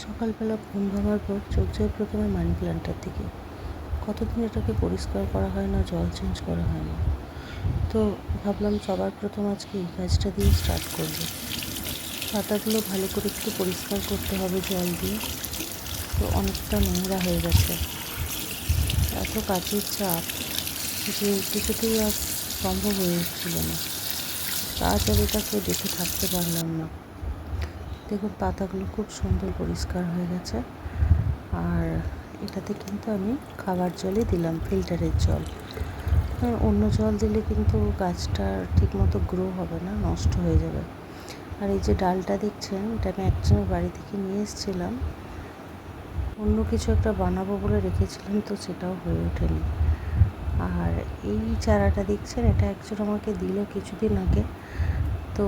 সকালবেলা ঘুম ভাঙার পর চোখ যায় প্রথমে মানি প্ল্যান্টটার দিকে। কতদিন এটাকে পরিষ্কার করা হয় না, জল চেঞ্জ করা হয় না। তো ভাবলাম সবার প্রথম আজকে এই কাজটা দিয়ে স্টার্ট করব। পাতাগুলো ভালো করে একটু পরিষ্কার করতে হবে জল দিয়ে। তো অনেকটা নোংরা হয়ে গেছে, এত কাজের চাপ যে কিছুতেই আর সম্ভব হয়ে উঠছিল না। আজ আর এটাকে দেখে থাকতে পারলাম না। দেখুন পাতাগুলো খুব সুন্দর পরিষ্কার হয়ে গেছে। আর এটাতে কিন্তু আমি খাবার জলই দিলাম, ফিল্টারের জল। অন্য জল দিলে কিন্তু গাছটা ঠিকমতো গ্রো হবে না, নষ্ট হয়ে যাবে। আর এই যে ডালটা দেখছেন, এটা আমি একজনের বাড়ি থেকে নিয়ে এসেছিলাম। অন্য কিছু একটা বানাবো বলে রেখেছিলাম, তো সেটাও হয়ে ওঠেনি। আর এই চারাটা দেখছেন, এটা একজন আমাকে দিল কিছুদিন আগে। তো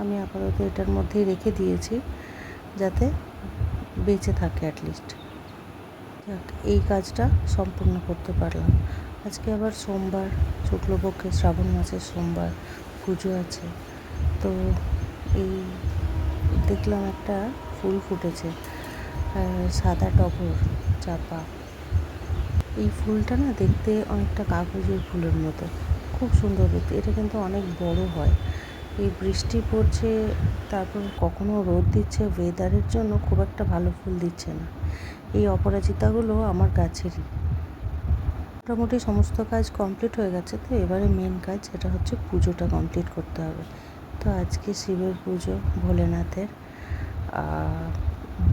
আমি আপাতত এটার মধ্যেই রেখে দিয়েছি, যাতে বেঁচে থাকে অ্যাটলিস্ট। এই কাজটা সম্পূর্ণ করতে পারলাম। আজকে আবার সোমবার, শুক্লপক্ষে শ্রাবণ মাসের সোমবার, পুজো আছে। তো এই দেখলাম একটা ফুল ফুটেছে, সাদা টগর চাপা। এই ফুলটা না দেখতে অনেকটা কাগজের ফুলের মতো, খুব সুন্দর দেখতে। এটা কিন্তু অনেক বড় হয়। এই বৃষ্টি পড়ছে, তারপর কখনো রোদ দিচ্ছে, ওয়েদারের জন্য খুব একটা ভালো ফুল দিচ্ছে না। এই অপরাজিতাগুলো আমার গাছেরই। মোটামুটি সমস্ত কাজ কমপ্লিট হয়ে গেছে। তো এবারে মেন কাজ, সেটা হচ্ছে পুজোটা কমপ্লিট করতে হবে। তো আজকে শিবের পুজো, ভোলেনাথের।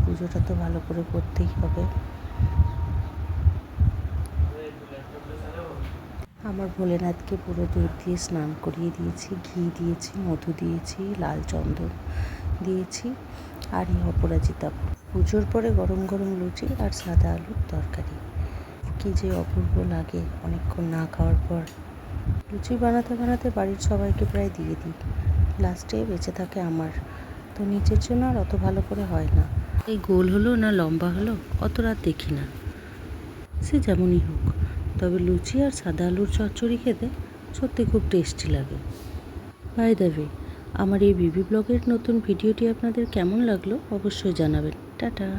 পুজোটা তো ভালো করে করতেই হবে। আমার ভোলেনাথকে পুরো দুধ দিয়ে স্নান করিয়ে দিয়েছি, ঘি দিয়েছি, মধু দিয়েছি, লাল চন্দন দিয়েছি। আর এই অপরাজিতা পুজোর পরে গরম গরম লুচি আর সাদা আলুর তরকারি, কী যে অপূর্ব লাগে অনেকক্ষণ না খাওয়ার পর। লুচি বানাতে বানাতে বাড়ির সবাইকে প্রায় দিয়ে দিই, লাস্টে বেঁচে থাকে আমার। তো নিজের জন্য আর অত ভালো করে হয় না। এই গোল হলো না লম্বা হলো অত রাত দেখি না, সে যেমনই হোক। তবে লুচি আর সাদা আলুর চচ্চড়ি খেতে সত্যি খুব টেস্টি লাগে। বাই দ্য ওয়ে, আমার এই বিবি ব্লগের নতুন ভিডিওটি আপনাদের কেমন লাগলো অবশ্যই জানাবেন। টাটা।